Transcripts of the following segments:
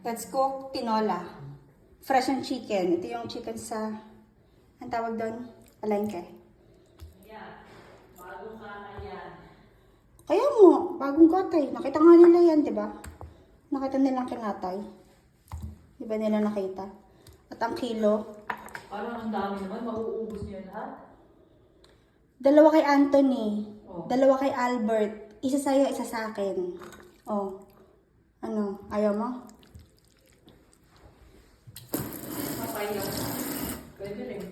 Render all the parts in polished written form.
Let's cook tinola. Fresh and chicken. Ito yung chicken sa, ang tawag doon? Palengke. Yan. Bagong kata yan. Kaya mo, bagong katay. Nakita nga nila yan, di ba? Nakita nilang kinatay. Di ba nila nakita? At ang kilo, Parang ang dami naman. Mauubos niyo lahat. 2 kay Anthony. Oh. 2 kay Albert. Isa sa'yo, isa sa akin. Oh. Ano? Ayaw mo? Papayaw. Pwede rin.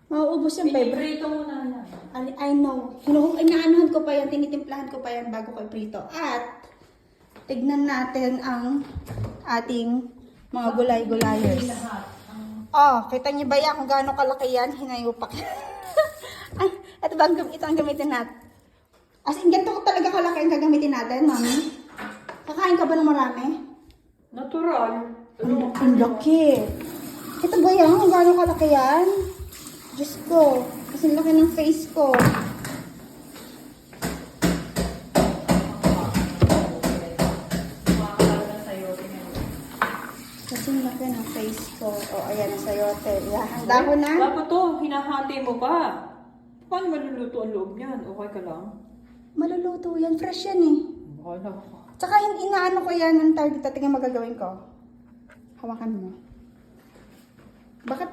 Mauubos yung favorite. Piniprito mo na yan. I know. Inaanuhan ko pa yan, tinitimplahan ko pa yan bago ko iprito. At, tignan natin ang ating mga gulay-gulayers. Lahat. Oh, kita niyo ba yan kung gaano kalaki yan? Hinayupak. Ay, ito ba ito ang gamitin natin? As in, ganito talaga kalaki ang gagamitin natin, mami? Kakain ka ba ng marami? Natural. Ang laki. Ito ba yan? Kung gaano kalaki yan? Diyos ko. Kasi laki ng face ko. Kasi laki ng face ko. O, ayan ang sayote. Handa ko na. Dapat to, hinahati mo pa. Paano maluluto ang loob niyan? Okay ka lang? Maluluto yan. Fresh yan eh. Bahala ka. Tsaka inaano ko yan ng target. Tingnan magagawin ko. Hawakan mo. Bakit?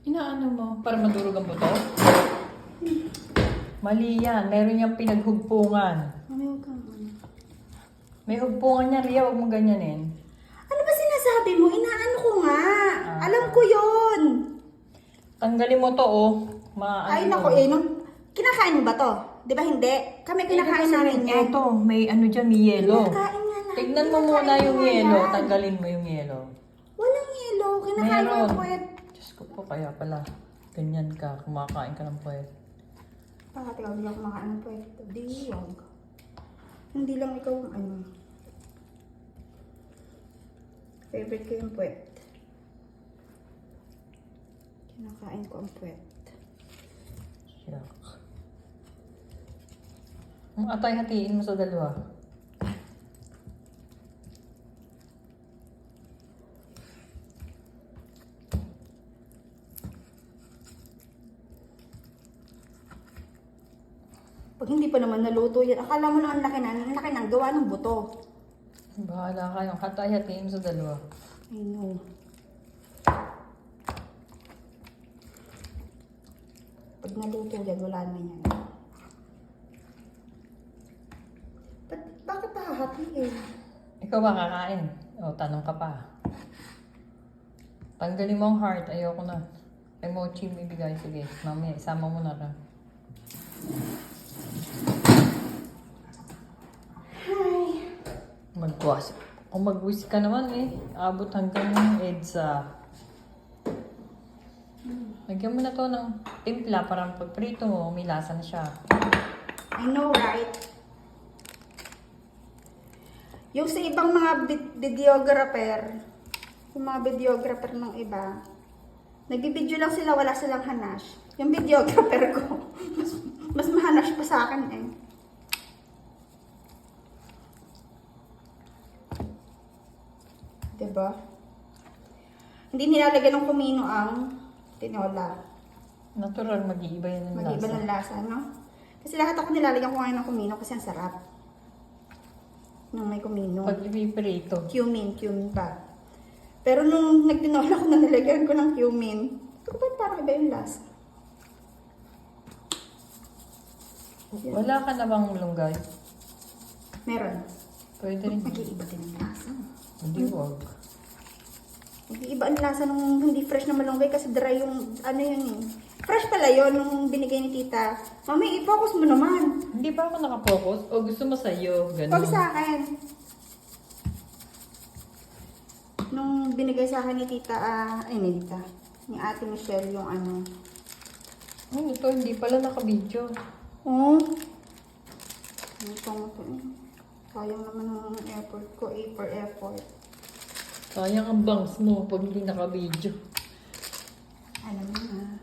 Inaano mo? Para madurog ang buto? Mali yan. Meron niyang pinaghugpungan. Mami, huwag kang ano. May hugpungan niya, Ria. Huwag mong ganyanin. Ano ba sinasabi mo? Inaano ko nga. Alam ko yun. Tanggalin mo to, oh. Ay, nako eh. Kinakain mo ba to? Di ba hindi? Kami kinakain namin yan. Ito, may ano dyan, may yelo. Kinakain nga namin. Tignan mo Kinakain muna yung nga yelo. yan. Tanggalin mo yung yelo. Walang yelo. Kinakain ko Meron. yung puwet. Diyos ko po, kaya pala. Ganyan ka, kumakain ka ng puwet. Bakit ikaw hindi lang kumakain ng puwet? Di, wag. Hindi lang ikaw ang ano. Favorite ko yung puwet. Kinakain ko ang puwet. Yuck. Ang atay hatiin mo sa dalawa. Pag hindi pa naman naluto yan, akala mo na ang laki ng gawa ng buto. Bahala ka yung atay hatiin mo sa dalawa. I know. Pag naluto yan, wala na yan. Bakit hahatiin? Ikaw ba kakain? O, tanong ka pa. Tanggalin mo ang heart. Ayoko na. Ay, mochi mo ibigay. Sige, mamaya, isama mo na lang. Hi! Magwas. Kung magwis ka naman eh. Abot hanggang yung EDSA. Lagyan mo na to ng timpla para pag prito mo, may lasa na siya. I know, right? Yung sa ibang mga videographer, yung mga videographer ng iba, nagbibideo lang sila, wala silang hanash. Yung videographer ko, mas mahanash pa sa akin eh. Diba? Hindi nilalagyan ng kumino ang tinola. Natural, mag-iiba yan ng Mag-iba lasa. ng lasa, no? Kasi lahat ako nilalagyan ko ngayon ng kumino kasi ang sarap. Nung may kumino. Pag ipiprito. Cumin pa. Pero nung nagtinola ko na nilagyan ko ng cumin, ito ba't parang iba yung lasa? Wala ka na bang lunggay? Meron. Pwede rin. Nag-iiba din ang lasa. Hindi, wag. Nag-iiba ang lasa nung hindi fresh na malunggay kasi dry yung, ano yun eh. Fresh pala yun nung binigay ni tita. Mami, i-focus mo naman. Hindi ba ako nakapokus? O gusto mo sa'yo? Ganun. Huwag sa akin. Nung binigay sa akin ni tita, ni tita, ni ate Michelle yung ano. Ay, ito, hindi pala nakabidyo. Oh. Ano pang ito eh. Sayang naman ng effort ko, A for effort. Sayang ang bangs mo pag hindi nakabidyo. Alam mo na.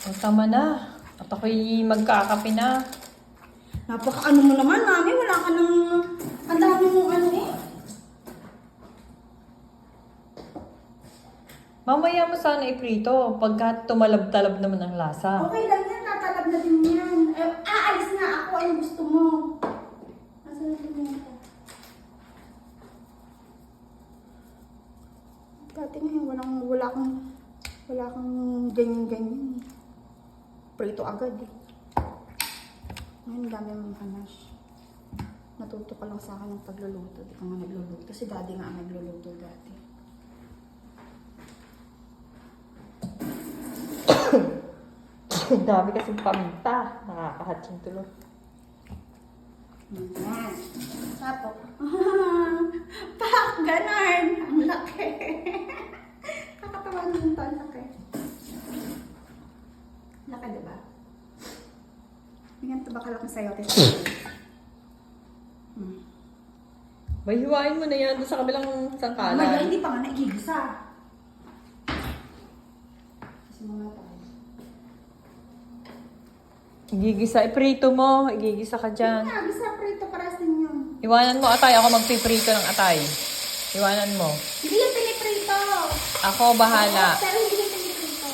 O, tama na. At ako'y magkakape na. Napaka ano mo naman, mami. Wala ka nang... Ang dami mong ano eh. Mamaya mo sana iprito pagka tumalab-talab naman ang lasa. Okay lang yan, tatalab na din yan. Aalis nga ako, anong gusto mo? Nasa na din yan? Dati ngayon, wala kang ganyan-ganyan. Prito agad eh. Ngayon, dami mong panache. Natuto ka lang sa akin ng pagluluto. Di ka nga nagluluto. Si daddy nga ang nagluluto dati. Ang dami kasing paminta. Nakakahatsing tuloy. Yan. Tapos. Pak! Ganon! Ang laki. Kakatawa naman ito. Ang laki. Laki diba? Ganyan ito ba kalaki sa'yo? Mahiwain mo na yan doon sa kabilang Maya, sangkalan. hindi pa nga naigigisa. Kasi mga tayo. Igigisa, iprito mo. Igigisa ka dyan. Gisa prito para sa inyo. Iwanan mo atay. Ako magpiprito ng atay. Iwanan mo. Hindi yung piniprito. Ako bahala. Pero hindi yung piniprito.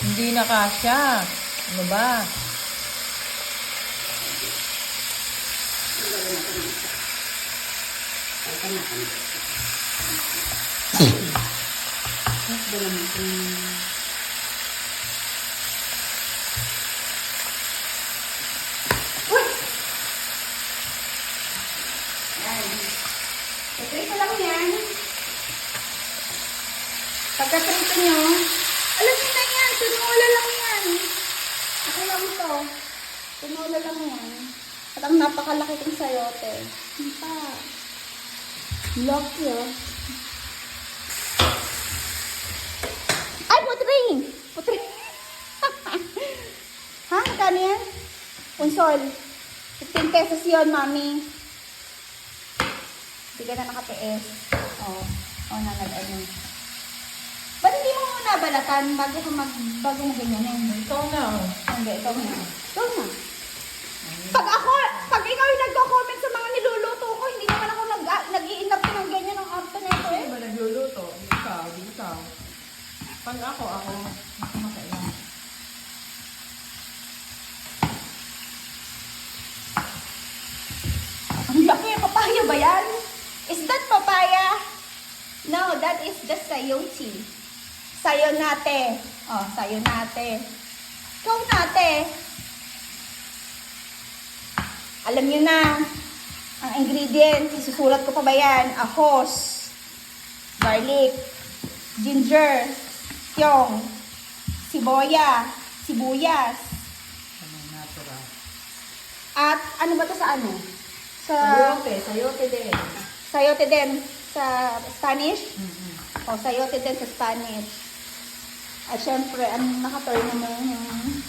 Hindi na kasya. Ano ba? Prito lang yan. Pagka-prito nyo, alam niyo na yan, tinola lang yan. Ako lang ito. Tinola lang yan. At ang napakalaki kong sayote. Hindi pa. Lucky oh. Ay, putri! Putri! Ha? Magkano yan? Unsol. 15 pesos yun, mami. Hindi ka na naka-PS. Oo. Oo na, nag-ano. Ba't hindi mo muna balatan bago mo ganyanin? Ito na. Hindi, ito na. Ito na. Pag ikaw yung nagko-comment sa mga niluluto ko, hindi naman ako nag-i-inap ko ng ganyan ng after na ito eh. Hindi ba nagluluto? Ikaw, di ikaw. Pag ako. Ako makailan. Ang laki, papaya ba yan? Is that papaya? No, that is just sayote. Sayo nate. Oh, sayo nate. Ikaw nate. Alam niyo na, ang ingredients, isusulat ko pa ba yan? Ahos, garlic, ginger, tyong, sibuyas, Anong natural? at ano ba to sa ano? Sayote din. Sayote din sa Spanish? O, sayote din sa Spanish. At syempre, ang nakaturn mo yung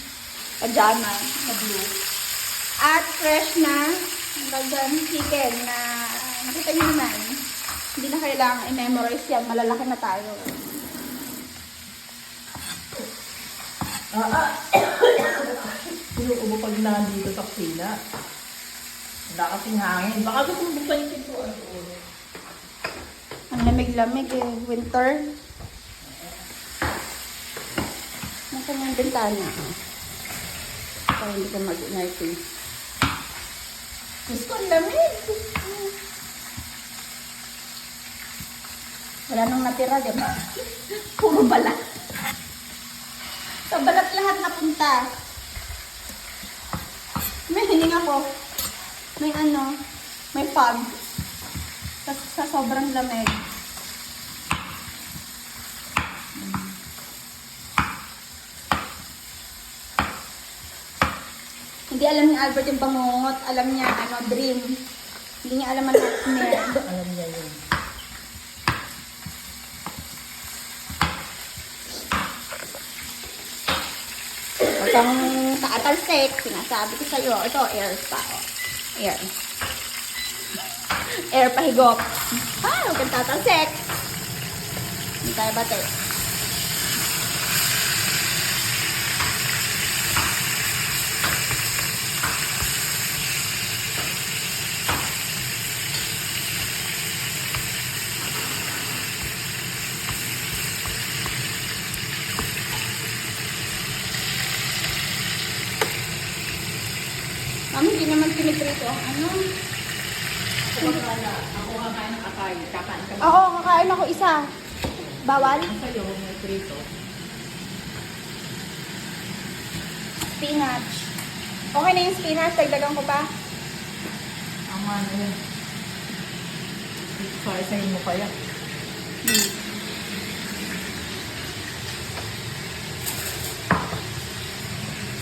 pajama na blue. At fresh na bagong chicken na nakita niyo naman. Hindi na kailangan i-memorize yan. Malalaki na tayo. Inuubo pag nandito sa kusina. Wala kasing hangin. Baka gusto mo buksan yung pintuan ko. Ang lamig-lamig eh. Winter. Nasaan yung bintana? Para hindi ka mag-inarting. Diyos ko, ang lamig! Wala nang natira, di ba? Puro balat. Sa balat lahat napunta. May hiling ako. May ano, may fog. Sa sobrang lamig. Hindi alam ni Albert yung bangungot. Alam niya, ano, dream. Hindi niya alam ang nightmare. Alam niya yun. Huwag kang taatalsik. Sinasabi ko sa'yo. Ito, air pa. Oh. Air. Air pahigop. Huwag kang tatalsik. Hindi tayo bate. Hindi naman piniprito ang ano. Ako kakain ng atay. Kakain ka Oo, kakain ako isa. Bawal? sa'yo, may prito. Spinach. Okay na yung spinach, dagdagan ko pa. Tama na yun. Isa-isahin mo kaya.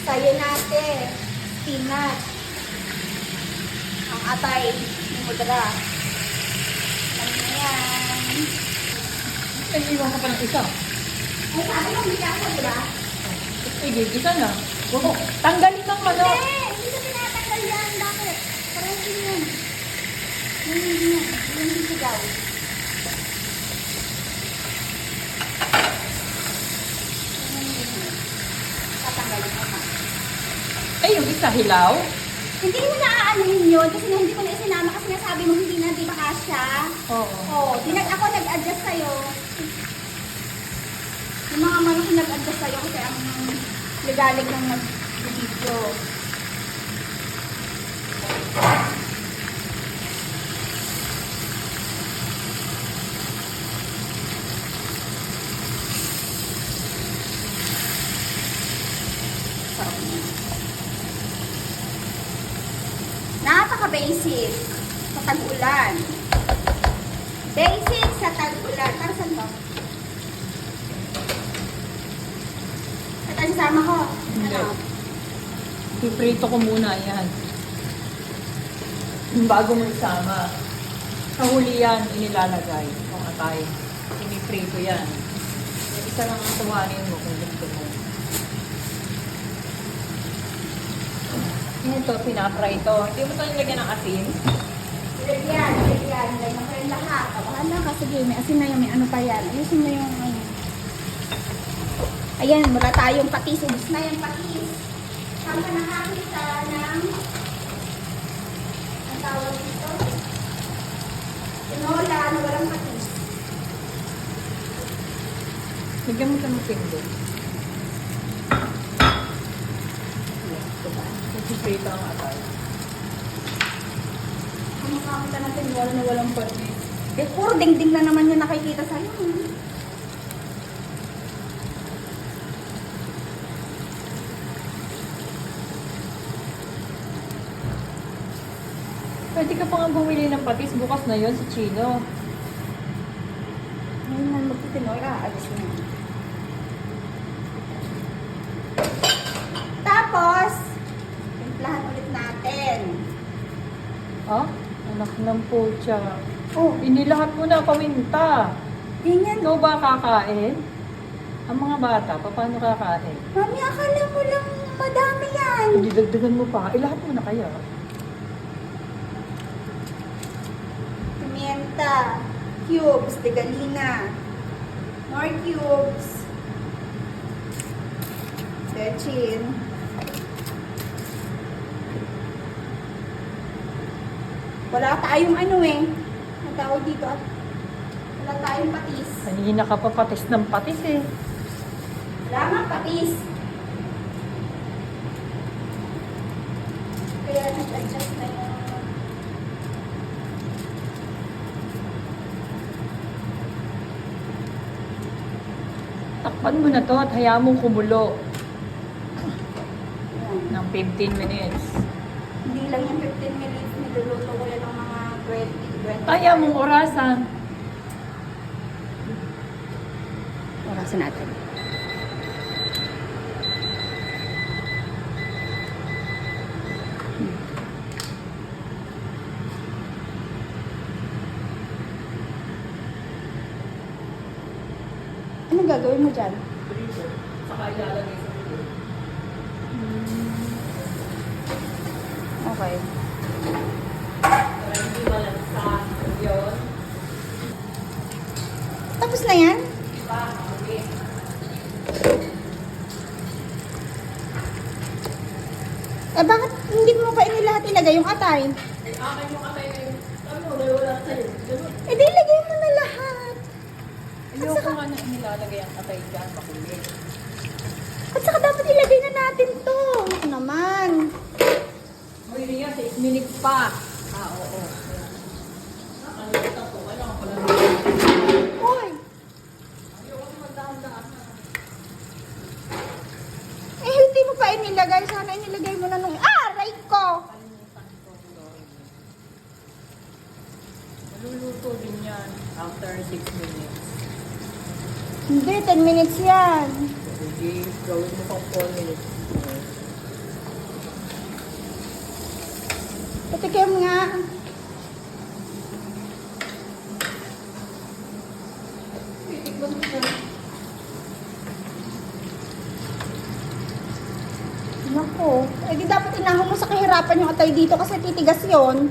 Sayo natin. Spinach. Ang atay. Yung mudra. Ano na yan? Nag-iwan ka pa ng isa. Ay, sabi mo, hindi ako, di ba? Sige, isa na. Huwag mo. Tanggalin ng manok. Hindi ko tinatanggal yan. Bakit? Parang hindi yan. Hindi yan. Hindi sigaw. Tatanggalin ko pa. Ay, yung isa hilaw. Hindi mo naaanuhin yun kasi nga hindi ko na isinama kasi nga sabi mo hindi na, di ba kasha? Oo. Oo. Ako nag-adjust sa'yo. Yung mga manok nag-adjust sa'yo kasi ang ligalig ng nag-video. Napaka-basic sa tag-ulan. Basic sa tag-ulan. Para saan to? At ang sama ko? Hindi. Ano? Piprito ko muna yan. Bago mo isama. Sa huli yan, inilalagay. Kung atay. Piniprito yan. Yung isa lang ang tuwanin mo kung gusto mo. Ito, pinapra ito. Hindi mo tayo lagyan ng asin. Lagyan. Lagyan ko yung lahat. Bahala ka. Sige, may asin na yun. May ano pa yan. Ayusin mo yung ano. Ayan, wala tayong patis. Ubus na yung patis. Saan ka nakakita ng ang tawag dito? Tinola na walang patis. Lagyan mo siya ng pindot. Piprito ang atay. Kung makakita ng tinola na walang patis. Eh, puro dingding na naman yung nakikita sa'yo. Pwede ka pa nga bumili ng patis. Bukas na yon sa Chino. Ngayon na magtitinola. Alis mo. Tapos, timplahan ulit natin. Ah? Anak ng pucha. Oh, Inilahat mo na paminta. ganyan. Ikaw ba kakain? Ang mga bata, paano kakain? Mami, akala mo lang madami yan. Hindi dagdagan mo pa. Ilahat mo na kaya. Pimienta. Cubes. De galina. More cubes. Bechin. Wala tayong ano eh. Ang tawag dito ah. Wala tayong patis. Kanina ka pa patis ng patis eh. Wala nga patis. Kaya nag-adjust na yung... Takpan mo na to at hayaan mong kumulo Yan. ng 15 minutes. Hindi lang yung 15 minutes. Niluluto ko yan ng mga 20. Kaya mong orasan. Orasan natin. Anong gagawin mo dyan? Saka ilalagay sa ulo. Okay. Para hindi malansa. Yun. Tapos na yan? Diba? Okay. Eh bakit hindi mo pa inilahat ilagay yung atay? Akin yung atay na yun. Ano, wala sa'yo. Ganun. Eh di ilagay mo na lahat. Ayoko nga na inilalagay ang atay dyan. Makulit. At saka dapat ilagay na natin to. Ano naman? May Ayan, 6 minutes pa. Oo. Ayan. Nakalimutan ko. Kailangan ko lang. Uy! Ayoko magdahan-dahan. Eh, hindi mo pa inilagay. Sana inilagay mo na nung... Aray ko! Kalimutan ko. Maluluto din yan after 6 minutes. Hindi, 10 minutes yan. Hindi, gawin mo pang 4 minutes. Patikim nga. Nako, eh di dapat inahon mo sa kahirapan yung atay dito kasi titigas yon.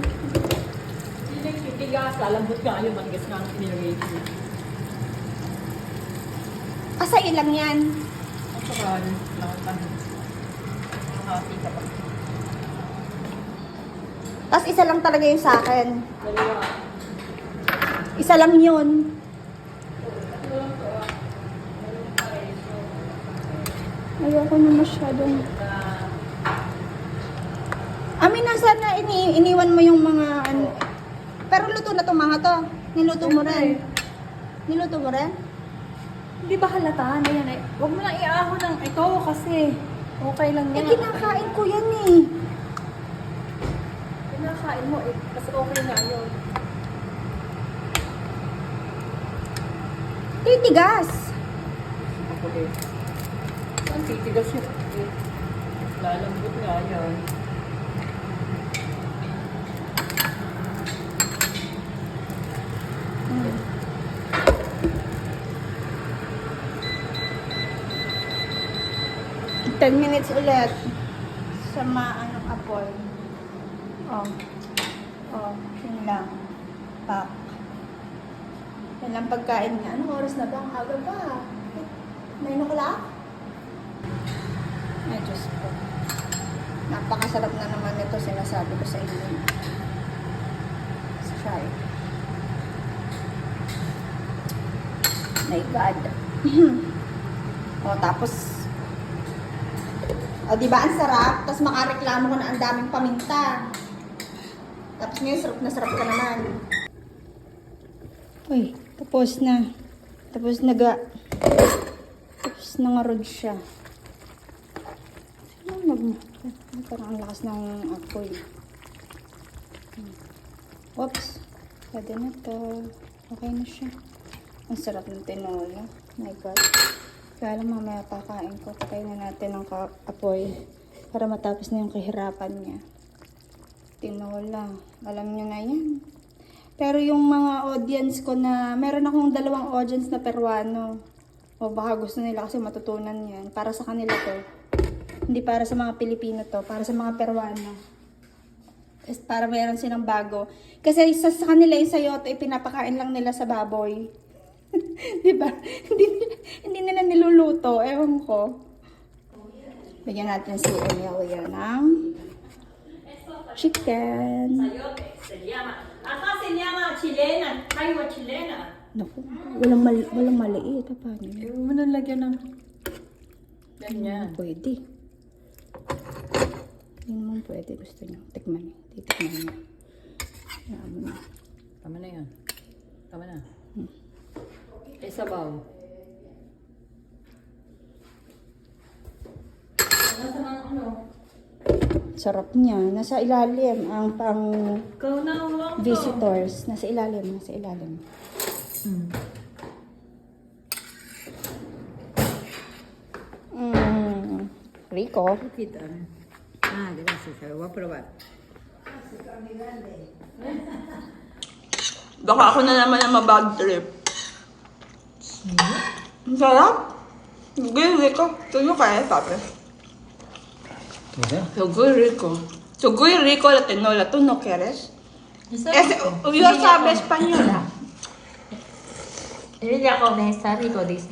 Hindi lang titigas, lalambot nga yun, manigas nga ang pinilagay ko. Asa ilang yan. Ang sakal, lahat. Nakakati ka pa. Tapos isa lang talaga yung sa akin. Dalawa. Isa lang yun. Ayoko na masyadong... Amin na sana iniwan mo yung mga ano. Pero luto na itong mga to. Niluto mo rin. Niluto mo rin? Hindi ba halata na yan eh? Huwag mo lang iahon ng ito kasi okay lang Eh, yan. kinakain ko yan eh. Kinakain mo eh, kasi okay nga yun. Titigas. Ako eh. Ang titigas yun eh. Lalambot nga yan. Mm. Ten minutes ulit. Sa maanong apoy. Oh. Oh, yun lang. Pak. Yan lang pagkain niya. Anong oras na ba? Ang aga pa. 9 o'clock? Ay, Diyos ko. Napakasarap na naman ito sinasabi ko sa inyo. Let's try. My God. O, tapos, o, diba ang sarap? Tapos makareklamo ko na ang daming paminta. Tapos ngayon, sarap ka naman. Uy, tapos na. Tapos tapos nangarod siya. Parang ang lakas ng apoy. Oops. Pwede na to. Okay na siya. Ang sarap ng tinola. My God. Kaya lang mamaya pakain ko. Pakain na natin ng apoy. Para matapos na yung kahirapan niya. Tinola. Alam niyo na yan. Pero yung mga audience ko na, meron akong 2 audience na Peruano. O baka gusto nila kasi matutunan yan. Para sa kanila to. Hindi para sa mga Pilipino to. Para sa mga Peruano. Para meron silang bago. Kasi sa kanila yung sayote, pinapakain lang nila sa baboy. Diba? Hindi nila niluluto. Ewan ko. Bigyan natin si Emilia ng chicken. Sayote, se llama. Acá se llama chilena, Taiwa chilena. Naku, walang maliit. Paano yun? Huwag mo nang lagyan ng ganyan. Pwede. Yung mo pwede. Gusto niyo. Tikman niyo. Titikman niyo. Ayan mo na. Tama na yan. Tama na. Eh, sabaw. Nasa ng ano? Sarap niya. Nasa ilalim. Ang pang Ikaw na lang to. visitors. Nasa ilalim. Nasa ilalim. Rico. Kita. Ah, gracias. Voy a probar. Baka ako na naman ang mabag trip. Ang sarap. Sugoy Rico. Tuyo kaya, papi. Sugoy Rico. Sugoy Rico la tinola. ¿Tú no quieres? Yo sabe española. Emilia come, está rico, dice.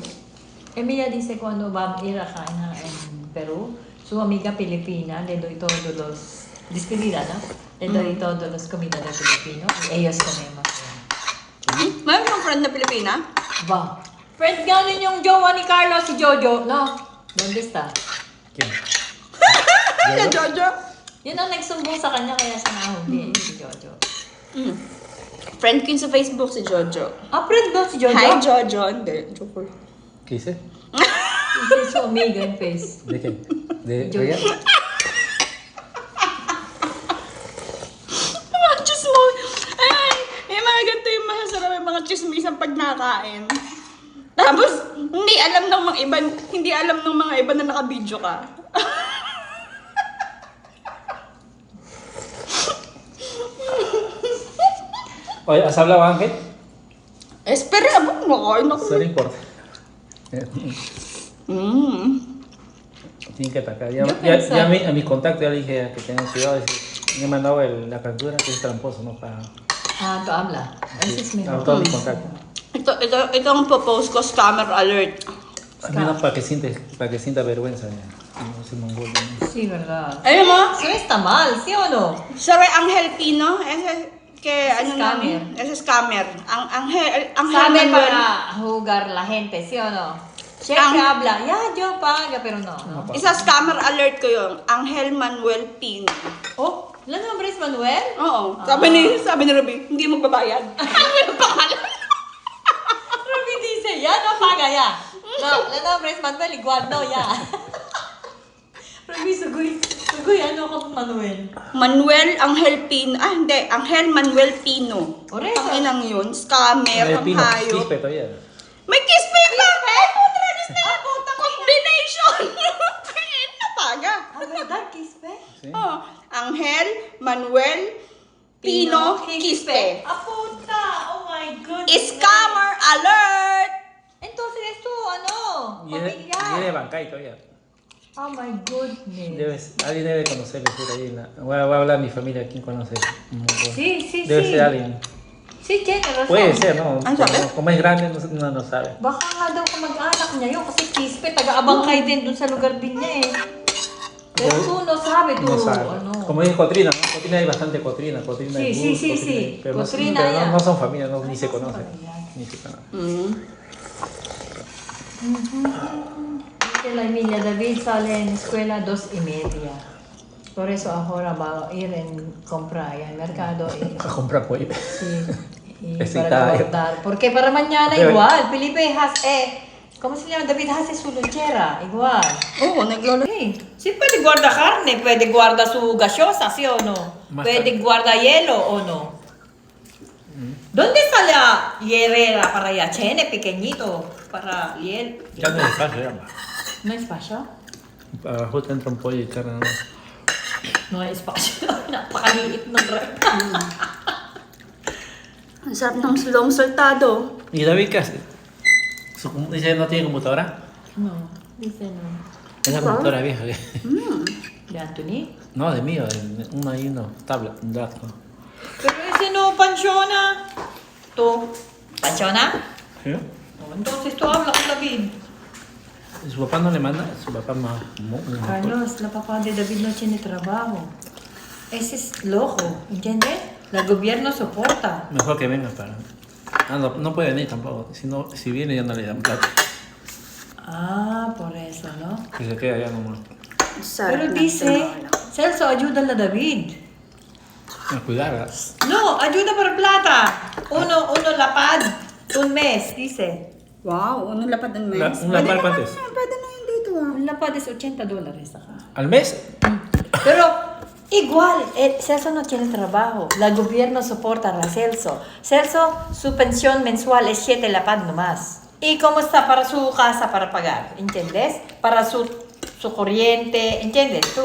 Emilia dice cuando va a ir a Jaina en Perú, su amiga filipina le doy todos los, despedida, ¿no? Le doy todos los comidas de Filipino y ellos comemos. Mayroon kang friend na Pilipina? Va. Friend galing yung jowa ni Carlos, si Jojo, no? ¿Dónde está? Hello, Jojo. Yun ang nagsumbong sa kanya kaya siya nahuli, si Jojo. Friend ko yun sa Facebook si Jojo. Ah, friend ba si Jojo? Hi, Jojo. Hindi, joke. ¿Qué hice? Ito su amiga en face. ¿De qué? ¿De Yo- ella? Mga chismo. Ay, yung mga ganito yung masasarap yung mga chismisan pag nakain. Tapos, hindi alam ng mga iba na naka-video ka. Oye, ¿has hablado Ángel? Espera, abot mo ko. Eso no importa. Tienen que atacar. Ya, Yo ya, pensaba- ya a mi contacto ya le dije que tengan cuidado. Me he mandado la captura que es tramposo, ¿no? Para Ah, tu habla. Ese es mi a todos mis contactos. Ito ang post ko, scammer alert. Al menos para que sienta vergüenza. No se mongol. ¿no? Sí, verdad. Ayun mo, Eso está mal, ¿sí o no? Sorry, Angel Pino, ese que Ese ano scammer. na, ese scammer. Angel Sabe Manuel. para jugar la gente, ¿sí o no? Siempre Ang- habla, ya, yo paga, pero no. no. Isa scammer alert ko yung Angel Manuel Pino. Oh, ¿la nombre es Manuel? Oo. Sabi ni Ruby, hindi magbabayad. Ano pangalan? Ruby dice, ya no paga, ya. No, la nombre es Manuel, igual, no, ya. Ruby, sugoy, ano ka Manuel? Manuel Angel Pino. Ah, hindi. Angel Manuel Pino. Por eso. Ang inang yun. Scammer, El ang pino, hayop. quispe todavía. May kiss pa pa! Combination! Napaga. Ah, ¿verdad? ¿Quispe? Sí. Oh, Angel Manuel Pino Quispe. Ah, puta! Oh my goodness. Scammer alert! Entonces esto, ano, Y es de familiar. Bancay todavía. Oh my goodness. Alguien debe conocerle por ahí. Voy a hablar a mi familia, ¿quién conoce? Sí, sí, Debe sí. ser alguien. Sí, tiene razón. Puede ser, ¿no? Ay, ¿sabe? Como es grande, no sabe. Baka nga daw kamag-anak niya yun kasi Quispe, taga-Abangkay din dun sa lugar din niya eh. Pero tú no sabes, tú, No sabe. ano. Como dice Cotrina, ¿no? Cotrina hay bastante Cotrina. Cotrina Sí, hay sí, Gus, sí, Cotrina sí. hay- Pero, Cotrina pero ya. no son familia, no, ni se No son conocen. familia. Ni se conocen. Dice la Emilia David sale en escuela 2:30. Por eso ahora va a ir en comprar allá en mercado y, A comprar pollo. sí, y Ese para está- guardar. Porque para mañana Pero- igual, Felipe ¿cómo se llama? David hace su lonchera, igual. Oo, naglolo. Sí, sí puede guardar carne, puede guardar su gaseosa, ¿sí o no? Más Puede tarde. guardar hielo o no. ¿Dónde está la hierrera para allá? Chene, pequeñito, para hielo. Ya no hay espacio, ya. ¿No hay espacio? Abajo te entra un pollo y carne. ¿no? No hay espacio. Napakaliit ng rep. Ang sarap ng long saltado. ¿Y David qué hace? Dice no tiene computadora. No, dice no. Es la computadora vieja. ¿De Anthony? No, de mío, una y uno, tablet, un laptop. Pero ese no pensiona. ¿Tú? ¿Pensiona? ¿Sí? No, entonces tú habla con David. Su papá no le manda, su papá más. Carlos, la papá de David no tiene trabajo. Ese es loco, ¿entiendes? El gobierno soporta. Mejor que venga para. Ah, no, no puede venir tampoco. Si viene ya no le dan plata. Ah, por eso, ¿no? Que se queda allá nomás. Ang sarap Pero ng dice, tinola. Celso, ayúdale a David. A cuidar. No, ayuda por plata. Uno lapad, un mes, dice. Wow, anong lapad ng mes? Un lapad, ¿cuánto es? Pwede na yun dito ah. Un lapad es $80 acá. ¿Al mes? Pero igual, Celso no tiene trabajo. El gobierno soporta a Celso. Celso, su pensión mensual es 7 lapad nomás. ¿Y cómo está para su casa para pagar? ¿Entiendes? Para su corriente, ¿entiendes tú?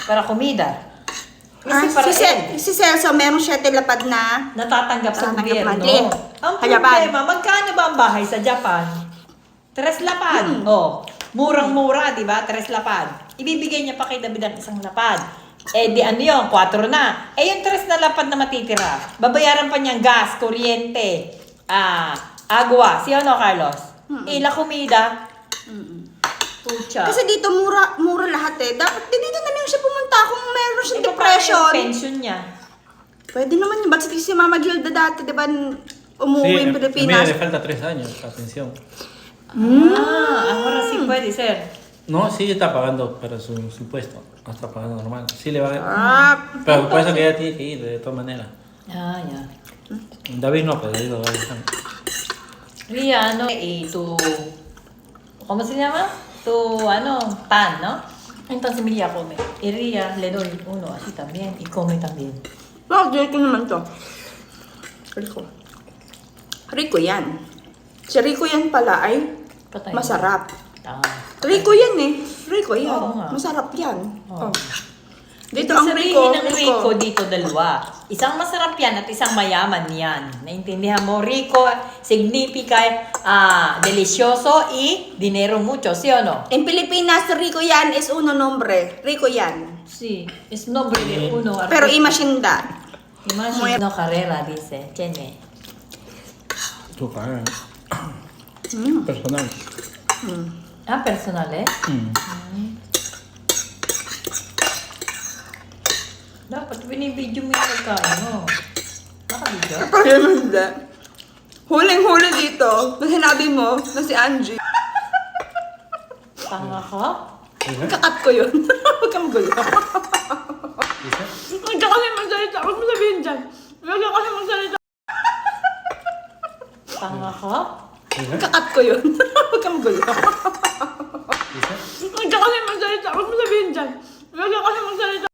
Para comida. Kasi para él. Si Celso, merong 7 lapad na. Natatanggap sa Natatanggap gobyerno. monthly. Ang Sa Japan. problema, magkano ba ang bahay sa Japan? 3 lapad. Oh, murang-mura, di ba? 3 lapad. Ibibigay niya pa kay David ang isang lapad. Eh, di ano yun? 4 na. Eh, yung 3 na lapad na matitira, babayaran pa niyang gas, kuryente, agua. Si ano, Carlos? La comida. Pucha. Kasi dito mura lahat eh. Dapat dito na lang siya pumunta kung meron siyang Eh, paano depression. yung pension niya? Pwede naman yun. Ba't si Mama Gilda dati, di ba, umuwi a ng mí Pilipinas? le falta 3 años la pensión. Ahora sí puede ser. No, sí está pagando para su puesto. No está pagando normal. Sí le va a... Ah, Pero por eso que ella tiene que ir de todas maneras. Ah, ya. David no, pero David lo va a dejar. Ria, ano, tu... ¿Cómo se llama? Tu, ano, pan, ¿no? Entonces Ria come. Y Ria le doy uno así también y come también. bakit ko naman to? Rico. Rico yan. Si Rico yan pala ay Patay. masarap. Ah. Rico yan eh. Rico yan. Oo nga. Masarap yan. Oo. Oh. Dito Ibig ang sabihin Rico. ng Rico dito dalawa. Isang masarap yan at isang mayaman yan. Naintindihan mo? Rico significa delicioso y dinero mucho, ¿sí o no? En Pilipinas, Rico yan is uno nombre. Rico yan. Sí, es nombre de uno. Pero artista. imaginda. Imagine. No, Carrera dice. Tiene. Tu cara. Mm. Personal. Ah, personal, eh? Dapat binibidyo mo yung pagkain mo. Nakabidyo? Kaya hindi. Huling-huli dito, na sinabi mo na si Angie. Tanga ka? Kakat ko yun. Huwag kang gulo. Huwag ka kasi magsalita. Huwag mo sabihin dyan. Huwag ka kasi magsalita. Tanga ka? Kakat ko yun. Huwag kang gulo. Huwag ka kasi magsalita. Huwag mo sabihin dyan. Huwag ka kasi magsalita.